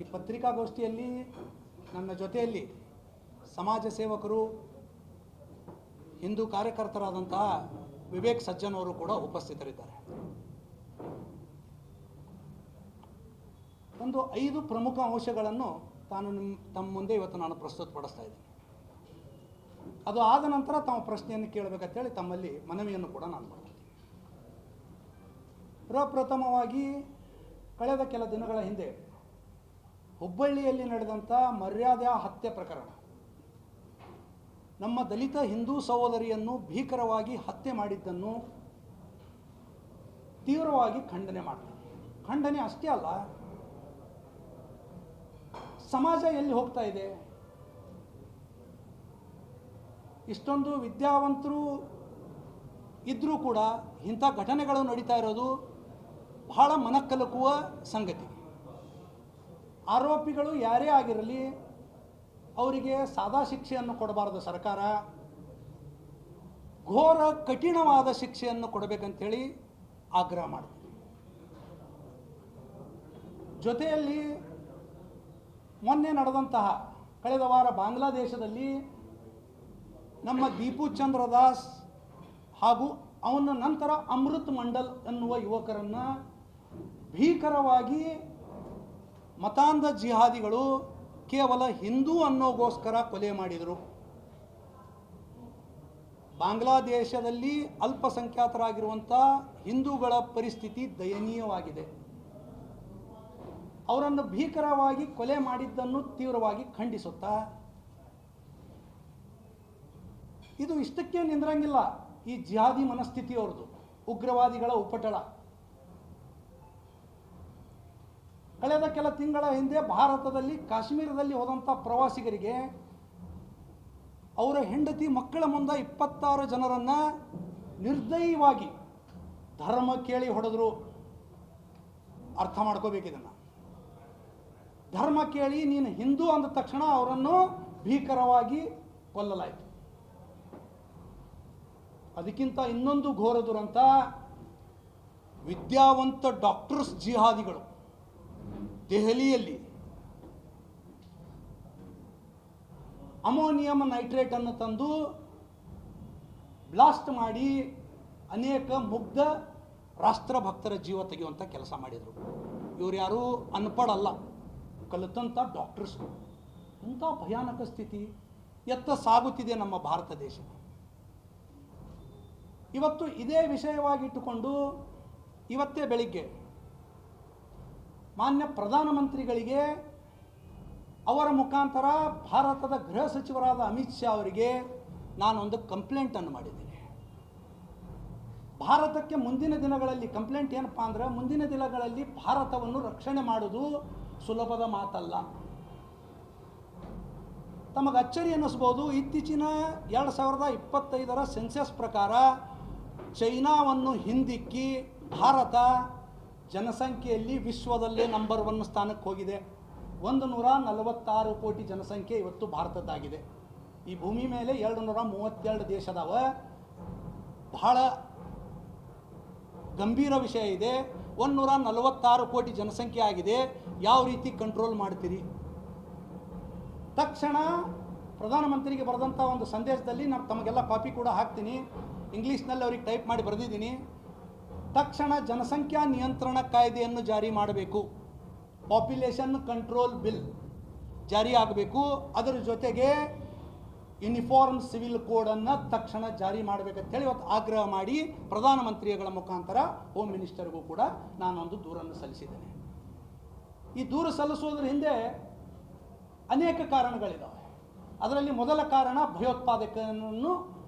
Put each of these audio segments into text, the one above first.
ಈ ಪತ್ರಿಕಾಗೋಷ್ಠಿಯಲ್ಲಿ ನನ್ನ ಜೊತೆಯಲ್ಲಿ ಸಮಾಜ ಸೇವಕರು ಹಿಂದೂ ಕಾರ್ಯಕರ್ತರಾದಂತಹ ವಿವೇಕ್ ಸಜ್ಜನ್ ಅವರು ಕೂಡ ಉಪಸ್ಥಿತರಿದ್ದಾರೆ. ಒಂದು 5 ಪ್ರಮುಖ ಅಂಶಗಳನ್ನು ತಮ್ಮ ಮುಂದೆ ಇವತ್ತು ನಾನು ಪ್ರಸ್ತುತಪಡಿಸ್ತಾ ಇದ್ದೀನಿ. ಅದು ಆದ ನಂತರ ತಾವು ಪ್ರಶ್ನೆಯನ್ನು ಕೇಳಬೇಕಂತೇಳಿ ತಮ್ಮಲ್ಲಿ ಮನವಿಯನ್ನು ಕೂಡ ನಾನು ಮಾಡ್ತೀನಿ. ಪ್ರಪ್ರಥಮವಾಗಿ ಕಳೆದ ಕೆಲ ದಿನಗಳ ಹಿಂದೆ ಹುಬ್ಬಳ್ಳಿಯಲ್ಲಿ ನಡೆದಂಥ ಮರ್ಯಾದಾ ಹತ್ಯೆ ಪ್ರಕರಣ, ನಮ್ಮ ದಲಿತ ಹಿಂದೂ ಸಹೋದರಿಯನ್ನು ಭೀಕರವಾಗಿ ಹತ್ಯೆ ಮಾಡಿದ್ದನ್ನು ತೀವ್ರವಾಗಿ ಖಂಡನೆ ಮಾಡ್ತೀನಿ. ಖಂಡನೆ ಅಷ್ಟೇ ಅಲ್ಲ, ಸಮಾಜ ಎಲ್ಲಿ ಹೋಗ್ತಾ ಇದೆ? ಇಷ್ಟೊಂದು ವಿದ್ಯಾವಂತರು ಇದ್ದರೂ ಕೂಡ ಇಂಥ ಘಟನೆಗಳು ನಡೀತಾ ಇರೋದು ಬಹಳ ಮನಕಲಕುವ ಸಂಗತಿ. ಆರೋಪಿಗಳು ಯಾರೇ ಆಗಿರಲಿ ಅವರಿಗೆ ಸಾದಾ ಶಿಕ್ಷೆಯನ್ನು ಕೊಡಬಾರದು ಸರ್ಕಾರ, ಘೋರ ಕಠಿಣವಾದ ಶಿಕ್ಷೆಯನ್ನು ಕೊಡಬೇಕಂತೇಳಿ ಆಗ್ರಹ ಮಾಡ್ತೀವಿ. ಜೊತೆಯಲ್ಲಿ ಮೊನ್ನೆ ನಡೆದಂತಹ ಕಳೆದ ವಾರ ಬಾಂಗ್ಲಾದೇಶದಲ್ಲಿ ನಮ್ಮ ದೀಪು ಚಂದ್ರ ದಾಸ್ ಹಾಗೂ ಅವನ ನಂತರ ಅಮೃತ್ ಮಂಡಲ್ ಎನ್ನುವ ಯುವಕರನ್ನು ಭೀಕರವಾಗಿ ಮತಾಂಧ ಜಿಹಾದಿಗಳು ಕೇವಲ ಹಿಂದೂ ಅನ್ನೋಗೋಸ್ಕರ ಕೊಲೆ ಮಾಡಿದರು. ಬಾಂಗ್ಲಾದೇಶದಲ್ಲಿ ಅಲ್ಪಸಂಖ್ಯಾತರಾಗಿರುವಂಥ ಹಿಂದೂಗಳ ಪರಿಸ್ಥಿತಿ ದಯನೀಯವಾಗಿದೆ. ಅವರನ್ನು ಭೀಕರವಾಗಿ ಕೊಲೆ ಮಾಡಿದ್ದನ್ನು ತೀವ್ರವಾಗಿ ಖಂಡಿಸುತ್ತಾ, ಇದು ಇಷ್ಟಕ್ಕೆ ನಿಂದ್ರಂಗಿಲ್ಲ. ಈ ಜಿಹಾದಿ ಮನಸ್ಥಿತಿಯವ್ರದ್ದು, ಉಗ್ರವಾದಿಗಳ ಉಪಟಳ. ಕಳೆದ ಕೆಲ ತಿಂಗಳ ಹಿಂದೆ ಭಾರತದಲ್ಲಿ ಕಾಶ್ಮೀರದಲ್ಲಿ ಹೋದಂಥ ಪ್ರವಾಸಿಗರಿಗೆ ಅವರ ಹೆಂಡತಿ ಮಕ್ಕಳ ಮುಂದೆ 26 ಜನರನ್ನು ನಿರ್ದಯವಾಗಿ ಧರ್ಮ ಕೇಳಿ ಹೊಡೆದ್ರು. ಅರ್ಥ ಮಾಡ್ಕೋಬೇಕಿದನ್ನು. ಧರ್ಮ ಕೇಳಿ ನೀನು ಹಿಂದೂ ಅಂದ ತಕ್ಷಣ ಅವರನ್ನು ಭೀಕರವಾಗಿ ಕೊಲ್ಲಲಾಯಿತು. ಅದಕ್ಕಿಂತ ಇನ್ನೊಂದು ಘೋರ ದುರಂತ, ವಿದ್ಯಾವಂತ ಡಾಕ್ಟರ್ಸ್ ಜಿಹಾದಿಗಳು ದೆಹಲಿಯಲ್ಲಿ ಅಮೋನಿಯಂ ನೈಟ್ರೇಟ್ ಅನ್ನು ತಂದು ಬ್ಲಾಸ್ಟ್ ಮಾಡಿ ಅನೇಕ ಮುಗ್ಧ ರಾಷ್ಟ್ರಭಕ್ತರ ಜೀವ ತೆಗೆಯುವಂಥ ಕೆಲಸ ಮಾಡಿದರು. ಇವರು ಯಾರೂ ಅನ್ಪಡ್ ಅಲ್ಲ, ಕಲಿತಂಥ ಡಾಕ್ಟರ್ಸ್. ಇಂಥ ಭಯಾನಕ ಸ್ಥಿತಿ ಎತ್ತ ಸಾಗುತ್ತಿದೆ ನಮ್ಮ ಭಾರತ ದೇಶ. ಇವತ್ತು ಇದೇ ವಿಷಯವಾಗಿಟ್ಟುಕೊಂಡು ಇವತ್ತೇ ಬೆಳಿಗ್ಗೆ ಮಾನ್ಯ ಪ್ರಧಾನಮಂತ್ರಿಗಳಿಗೆ ಅವರ ಮುಖಾಂತರ ಭಾರತದ ಗೃಹ ಸಚಿವರಾದ ಅಮಿತ್ ಶಾ ಅವರಿಗೆ ನಾನೊಂದು ಕಂಪ್ಲೇಂಟನ್ನು ಮಾಡಿದ್ದೇನೆ. ಭಾರತಕ್ಕೆ ಮುಂದಿನ ದಿನಗಳಲ್ಲಿ ಕಂಪ್ಲೇಂಟ್ ಏನಪ್ಪ ಅಂದರೆ, ಮುಂದಿನ ದಿನಗಳಲ್ಲಿ ಭಾರತವನ್ನು ರಕ್ಷಣೆ ಮಾಡುವುದು ಸುಲಭದ ಮಾತಲ್ಲ. ತಮಗೆ ಅಚ್ಚರಿ ಅನ್ನಿಸ್ಬೋದು, ಇತ್ತೀಚಿನ 2025ರ ಸೆನ್ಸಸ್ ಪ್ರಕಾರ ಚೈನಾವನ್ನು ಹಿಂದಿಕ್ಕಿ ಭಾರತ ಜನಸಂಖ್ಯೆಯಲ್ಲಿ ವಿಶ್ವದಲ್ಲೇ ನಂಬರ್ 1 ಸ್ಥಾನಕ್ಕೆ ಹೋಗಿದೆ. 146 ಕೋಟಿ ಜನಸಂಖ್ಯೆ ಇವತ್ತು ಭಾರತದ್ದಾಗಿದೆ. ಈ ಭೂಮಿ ಮೇಲೆ 232 ದೇಶದವ. ಬಹಳ ಗಂಭೀರ ವಿಷಯ ಇದೆ. 146 ಕೋಟಿ ಜನಸಂಖ್ಯೆ ಆಗಿದೆ. ಯಾವ ರೀತಿ ಕಂಟ್ರೋಲ್ ಮಾಡ್ತೀರಿ? ತಕ್ಷಣ ಪ್ರಧಾನಮಂತ್ರಿಗೆ ಬರೆದಂಥ ಒಂದು ಸಂದೇಶದಲ್ಲಿ ನಾನು ತಮಗೆಲ್ಲ ಕಾಪಿ ಕೂಡ ಹಾಕ್ತೀನಿ, ಇಂಗ್ಲೀಷ್ನಲ್ಲಿ ಅವ್ರಿಗೆ ಟೈಪ್ ಮಾಡಿ ಬರೆದಿದ್ದೀನಿ. ತಕ್ಷಣ ಜನಸಂಖ್ಯಾ ನಿಯಂತ್ರಣ ಕಾಯ್ದೆಯನ್ನು ಜಾರಿ ಮಾಡಬೇಕು. ಪಾಪ್ಯುಲೇಷನ್ ಕಂಟ್ರೋಲ್ ಬಿಲ್ ಜಾರಿ ಆಗಬೇಕು. ಅದರ ಜೊತೆಗೆ ಯೂನಿಫಾರ್ಮ್ ಸಿವಿಲ್ ಕೋಡನ್ನು ತಕ್ಷಣ ಜಾರಿ ಮಾಡಬೇಕಂತೇಳಿ ಇವತ್ತು ಆಗ್ರಹ ಮಾಡಿ ಪ್ರಧಾನಮಂತ್ರಿಗಳ ಮುಖಾಂತರ ಹೋಮ್ ಮಿನಿಸ್ಟರ್ಗೂ ಕೂಡ ನಾನೊಂದು ದೂರನ್ನು ಸಲ್ಲಿಸಿದ್ದೇನೆ. ಈ ದೂರ ಸಲ್ಲಿಸೋದ್ರ ಹಿಂದೆ ಅನೇಕ ಕಾರಣಗಳಿದ್ದಾವೆ. ಅದರಲ್ಲಿ ಮೊದಲ ಕಾರಣ ಭಯೋತ್ಪಾದಕನನ್ನು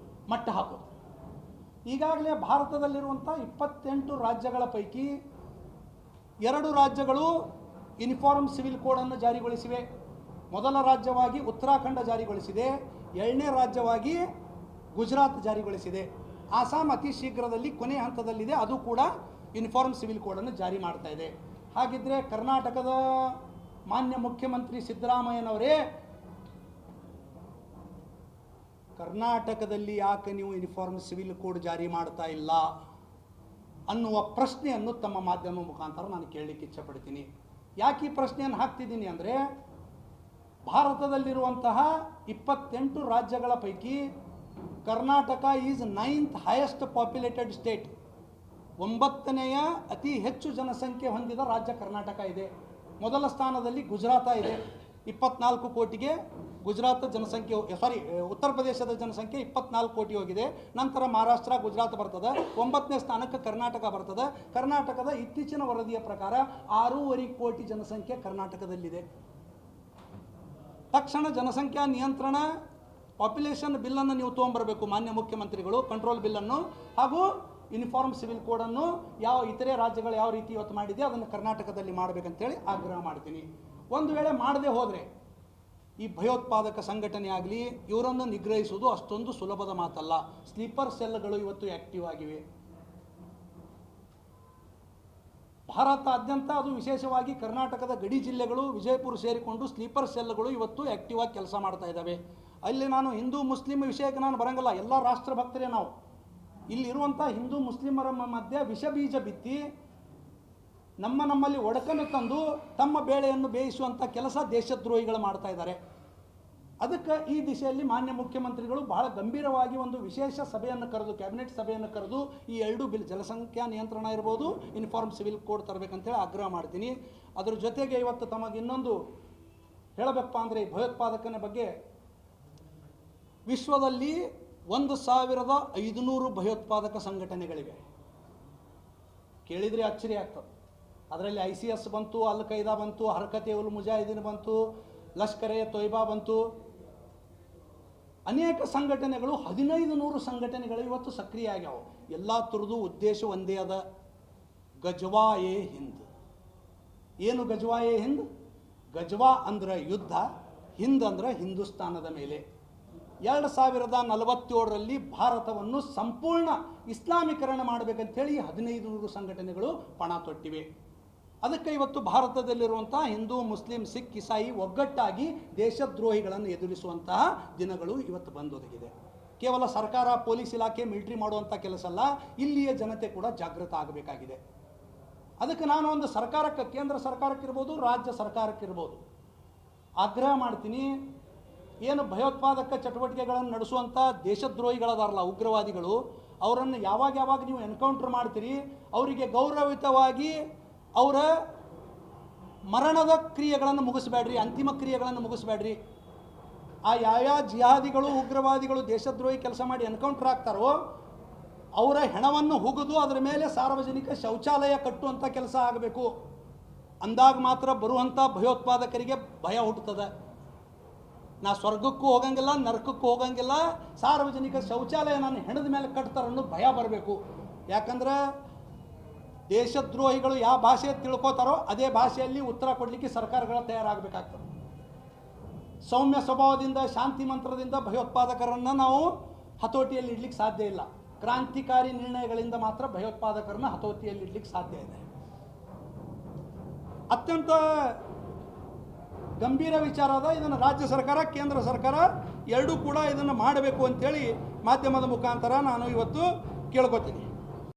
ಮಟ್ಟ ಹಾಕೋದು. ಈಗಾಗಲೇ ಭಾರತದಲ್ಲಿರುವಂಥ 28 ರಾಜ್ಯಗಳ ಪೈಕಿ 2 ರಾಜ್ಯಗಳು ಯೂನಿಫಾರ್ಮ್ ಸಿವಿಲ್ ಕೋಡನ್ನು ಜಾರಿಗೊಳಿಸಿವೆ. ಮೊದಲ ರಾಜ್ಯವಾಗಿ ಉತ್ತರಾಖಂಡ ಜಾರಿಗೊಳಿಸಿದೆ, 2ನೇ ರಾಜ್ಯವಾಗಿ ಗುಜರಾತ್ ಜಾರಿಗೊಳಿಸಿದೆ. ಆಸಾಂ ಅತಿ ಶೀಘ್ರದಲ್ಲಿ ಕೊನೆಯ ಹಂತದಲ್ಲಿದೆ, ಅದು ಕೂಡ ಯೂನಿಫಾರ್ಮ್ ಸಿವಿಲ್ ಕೋಡನ್ನು ಜಾರಿ ಮಾಡ್ತಾ ಇದೆ. ಹಾಗಿದ್ದರೆ ಕರ್ನಾಟಕದ ಮಾನ್ಯ ಮುಖ್ಯಮಂತ್ರಿ ಸಿದ್ದರಾಮಯ್ಯನವರೇ, ಕರ್ನಾಟಕದಲ್ಲಿ ಯಾಕೆ ನೀವು ಯೂನಿಫಾರ್ಮ್ ಸಿವಿಲ್ ಕೋಡ್ ಜಾರಿ ಮಾಡ್ತಾ ಇಲ್ಲ ಅನ್ನುವ ಪ್ರಶ್ನೆಯನ್ನು ತಮ್ಮ ಮಾಧ್ಯಮ ಮುಖಾಂತರ ನಾನು ಕೇಳಲಿಕ್ಕೆ ಇಚ್ಛೆಪಡ್ತೀನಿ. ಯಾಕೆ ಈ ಪ್ರಶ್ನೆಯನ್ನು ಹಾಕ್ತಿದ್ದೀನಿ ಅಂದರೆ, ಭಾರತದಲ್ಲಿರುವಂತಹ 28 ರಾಜ್ಯಗಳ ಪೈಕಿ Karnataka is 9th highest populated state. 9ನೇಯ ಅತಿ ಹೆಚ್ಚು ಜನಸಂಖ್ಯೆ ಹೊಂದಿದ ರಾಜ್ಯ ಕರ್ನಾಟಕ ಇದೆ. ಮೊದಲ ಸ್ಥಾನದಲ್ಲಿ ಗುಜರಾತ ಇದೆ, 24 ಕೋಟಿಗೆ ಗುಜರಾತ್ ಜನಸಂಖ್ಯೆ, ಉತ್ತರ ಪ್ರದೇಶದ ಜನಸಂಖ್ಯೆ 24 ಕೋಟಿ ಹೋಗಿದೆ. ನಂತರ ಮಹಾರಾಷ್ಟ್ರ, ಗುಜರಾತ್ ಬರ್ತದೆ. 9ನೇ ಸ್ಥಾನಕ್ಕೆ ಕರ್ನಾಟಕ ಬರ್ತದೆ. ಕರ್ನಾಟಕದ ಇತ್ತೀಚಿನ ವರದಿಯ ಪ್ರಕಾರ 6.5 ಕೋಟಿ ಜನಸಂಖ್ಯೆ ಕರ್ನಾಟಕದಲ್ಲಿದೆ. ತಕ್ಷಣ ಜನಸಂಖ್ಯಾ ನಿಯಂತ್ರಣ ಪಾಪ್ಯುಲೇಷನ್ ಬಿಲ್ಲನ್ನು ನೀವು ತೊಗೊಂಬರಬೇಕು ಮಾನ್ಯ ಮುಖ್ಯಮಂತ್ರಿಗಳು, ಕಂಟ್ರೋಲ್ ಬಿಲ್ಲನ್ನು, ಹಾಗೂ ಯೂನಿಫಾರ್ಮ್ ಸಿವಿಲ್ ಕೋಡನ್ನು ಯಾವ ಇತರೆ ರಾಜ್ಯಗಳು ಯಾವ ರೀತಿ ಇವತ್ತು ಮಾಡಿದೆ ಅದನ್ನು ಕರ್ನಾಟಕದಲ್ಲಿ ಮಾಡಬೇಕಂತೇಳಿ ಆಗ್ರಹ ಮಾಡ್ತೀನಿ. ಒಂದು ವೇಳೆ ಮಾಡದೆ ಹೋದರೆ ಈ ಭಯೋತ್ಪಾದಕ ಸಂಘಟನೆ ಆಗಲಿ ಇವರನ್ನು ನಿಗ್ರಹಿಸುವುದು ಅಷ್ಟೊಂದು ಸುಲಭದ ಮಾತಲ್ಲ. ಸ್ಲೀಪರ್ ಸೆಲ್ಗಳು ಇವತ್ತು ಆ್ಯಕ್ಟಿವ್ ಆಗಿವೆ ಭಾರತಾದ್ಯಂತ. ಅದು ವಿಶೇಷವಾಗಿ ಕರ್ನಾಟಕದ ಗಡಿ ಜಿಲ್ಲೆಗಳು, ವಿಜಯಪುರ ಸೇರಿಕೊಂಡು ಸ್ಲೀಪರ್ ಸೆಲ್ಗಳು ಇವತ್ತು ಆ್ಯಕ್ಟಿವ್ ಆಗಿ ಕೆಲಸ ಮಾಡ್ತಾ ಇದ್ದಾವೆ. ಅಲ್ಲಿ ನಾನು ಹಿಂದೂ ಮುಸ್ಲಿಂ ವಿಷಯಕ್ಕೆ ನಾನು ಬರಂಗಲ್ಲ, ಎಲ್ಲ ರಾಷ್ಟ್ರ ಭಕ್ತರೇ ನಾವು. ಇಲ್ಲಿರುವಂಥ ಹಿಂದೂ ಮುಸ್ಲಿಮರ ಮಧ್ಯೆ ವಿಷ ಬೀಜ ಬಿತ್ತಿ ನಮ್ಮಲ್ಲಿ ಒಡಕನ್ನು ತಂದು ತಮ್ಮ ಬೇಳೆಯನ್ನು ಬೇಯಿಸುವಂಥ ಕೆಲಸ ದೇಶದ್ರೋಹಿಗಳು ಮಾಡ್ತಾ ಇದ್ದಾರೆ. ಅದಕ್ಕೆ ಈ ದಿಶೆಯಲ್ಲಿ ಮಾನ್ಯ ಮುಖ್ಯಮಂತ್ರಿಗಳು ಬಹಳ ಗಂಭೀರವಾಗಿ ಒಂದು ವಿಶೇಷ ಸಭೆಯನ್ನು ಕರೆದು, ಕ್ಯಾಬಿನೆಟ್ ಸಭೆಯನ್ನು ಕರೆದು ಈ 2 ಬಿಲ್, ಜನಸಂಖ್ಯಾ ನಿಯಂತ್ರಣ ಇರ್ಬೋದು, ಯೂನಿಫಾರ್ಮ್ ಸಿವಿಲ್ ಕೋಡ್ ತರಬೇಕಂತೇಳಿ ಆಗ್ರಹ ಮಾಡ್ತೀನಿ. ಅದರ ಜೊತೆಗೆ ಇವತ್ತು ತಮಗೆ ಇನ್ನೊಂದು ಹೇಳಬೇಕಪ್ಪ ಅಂದರೆ, ಈ ಭಯೋತ್ಪಾದಕನ ಬಗ್ಗೆ ವಿಶ್ವದಲ್ಲಿ 1500 ಭಯೋತ್ಪಾದಕ ಸಂಘಟನೆಗಳಿವೆ. ಕೇಳಿದರೆ ಅಚ್ಚರಿ ಆಗ್ತದೆ. ಅದರಲ್ಲಿ ICS ಬಂತು, ಅಲ್ ಖೈದಾ ಬಂತು, ಹರ್ಕತೆ ಉಲ್ ಮುಜಾಹಿದೀನ್ ಬಂತು, ಲಷ್ಕರ್ ಎ ತೊಯ್ಬಾ ಬಂತು. ಅನೇಕ ಸಂಘಟನೆಗಳು, 1500 ಸಂಘಟನೆಗಳು ಇವತ್ತು ಸಕ್ರಿಯ ಆಗ್ಯಾವ. ಎಲ್ಲ ಥರದ್ದು ಉದ್ದೇಶ ಒಂದೇ ಅದ, ಗಜ್ವಾ ಎ ಹಿಂದ್. ಏನು ಗಜ್ವಾ ಎ ಹಿಂದ್? ಗಜ್ವಾ ಅಂದ್ರೆ ಯುದ್ಧ, ಹಿಂದ್ ಅಂದ್ರೆ ಹಿಂದೂಸ್ತಾನದ ಮೇಲೆ. 2047ರಲ್ಲಿ ಭಾರತವನ್ನು ಸಂಪೂರ್ಣ ಇಸ್ಲಾಮೀಕರಣ ಮಾಡಬೇಕಂತೇಳಿ 1500 ಸಂಘಟನೆಗಳು ಪಣ ತೊಟ್ಟಿವೆ. ಅದಕ್ಕೆ ಇವತ್ತು ಭಾರತದಲ್ಲಿರುವಂತಹ ಹಿಂದೂ, ಮುಸ್ಲಿಂ, ಸಿಖ್, ಇಸಾಯಿ ಒಗ್ಗಟ್ಟಾಗಿ ದೇಶದ್ರೋಹಿಗಳನ್ನು ಎದುರಿಸುವಂತಹ ದಿನಗಳು ಇವತ್ತು ಬಂದೊದಗಿದೆ. ಕೇವಲ ಸರ್ಕಾರ, ಪೊಲೀಸ್ ಇಲಾಖೆ, ಮಿಲಿಟರಿ ಮಾಡುವಂಥ ಕೆಲಸ ಅಲ್ಲ, ಇಲ್ಲಿಯ ಜನತೆ ಕೂಡ ಜಾಗೃತ ಆಗಬೇಕಾಗಿದೆ. ಅದಕ್ಕೆ ನಾನು ಒಂದು ಸರ್ಕಾರಕ್ಕೆ, ಕೇಂದ್ರ ಸರ್ಕಾರಕ್ಕಿರ್ಬೋದು, ರಾಜ್ಯ ಸರ್ಕಾರಕ್ಕಿರ್ಬೋದು, ಆಗ್ರಹ ಮಾಡ್ತೀನಿ. ಏನು ಭಯೋತ್ಪಾದಕ ಚಟುವಟಿಕೆಗಳನ್ನು ನಡೆಸುವಂಥ ದೇಶದ್ರೋಹಿಗಳದಾರಲ್ಲ, ಉಗ್ರವಾದಿಗಳು, ಅವರನ್ನು ಯಾವಾಗ ನೀವು ಎನ್ಕೌಂಟರ್ ಮಾಡ್ತೀರಿ, ಅವರಿಗೆ ಗೌರವಯುತವಾಗಿ ಅವರ ಮರಣದ ಕ್ರಿಯೆಗಳನ್ನು ಮುಗಿಸ್ಬೇಡ್ರಿ, ಅಂತಿಮ ಕ್ರಿಯೆಗಳನ್ನು ಮುಗಿಸ್ಬೇಡ್ರಿ. ಆ ಯಾವ್ಯಾವ ಜಿಹಾದಿಗಳು, ಉಗ್ರವಾದಿಗಳು ದೇಶದ್ರೋಹಿ ಕೆಲಸ ಮಾಡಿ ಎನ್ಕೌಂಟರ್ ಆಗ್ತಾರೋ ಅವರ ಹೆಣವನ್ನು ಹುಗಿದು ಅದರ ಮೇಲೆ ಸಾರ್ವಜನಿಕ ಶೌಚಾಲಯ ಕಟ್ಟುವಂಥ ಕೆಲಸ ಆಗಬೇಕು. ಅಂದಾಗ ಮಾತ್ರ ಬರುವಂಥ ಭಯೋತ್ಪಾದಕರಿಗೆ ಭಯ ಹುಟ್ಟುತ್ತದೆ. ನಾ ಸ್ವರ್ಗಕ್ಕೂ ಹೋಗಂಗಿಲ್ಲ, ನರಕಕ್ಕೂ ಹೋಗಂಗಿಲ್ಲ, ಸಾರ್ವಜನಿಕ ಶೌಚಾಲಯ ನಾನು ಹೆಣದ ಮೇಲೆ ಕಟ್ತಾರೆ ಅನ್ನೋ ಭಯ ಬರಬೇಕು. ಯಾಕಂದ್ರೆ ದೇಶದ್ರೋಹಿಗಳು ಯಾವ ಭಾಷೆ ತಿಳ್ಕೋತಾರೋ ಅದೇ ಭಾಷೆಯಲ್ಲಿ ಉತ್ತರ ಕೊಡಲಿಕ್ಕೆ ಸರ್ಕಾರಗಳು ತಯಾರಾಗಬೇಕಾಗ್ತದೆ. ಸೌಮ್ಯ ಸ್ವಭಾವದಿಂದ, ಶಾಂತಿ ಮಂತ್ರದಿಂದ ಭಯೋತ್ಪಾದಕರನ್ನು ನಾವು ಹತೋಟಿಯಲ್ಲಿ ಇಡ್ಲಿಕ್ಕೆ ಸಾಧ್ಯ ಇಲ್ಲ. ಕ್ರಾಂತಿಕಾರಿ ನಿರ್ಣಯಗಳಿಂದ ಮಾತ್ರ ಭಯೋತ್ಪಾದಕರನ್ನ ಹತೋಟಿಯಲ್ಲಿ ಇಡ್ಲಿಕ್ಕೆ ಸಾಧ್ಯ ಇದೆ. ಅತ್ಯಂತ ಗಂಭೀರ ವಿಚಾರ ಅದ. ಇದನ್ನು ರಾಜ್ಯ ಸರ್ಕಾರ, ಕೇಂದ್ರ ಸರ್ಕಾರ ಎರಡೂ ಕೂಡ ಇದನ್ನು ಮಾಡಬೇಕು ಅಂತೇಳಿ ಮಾಧ್ಯಮದ ಮುಖಾಂತರ ನಾನು ಇವತ್ತು ಕೇಳ್ಕೊತೀನಿ.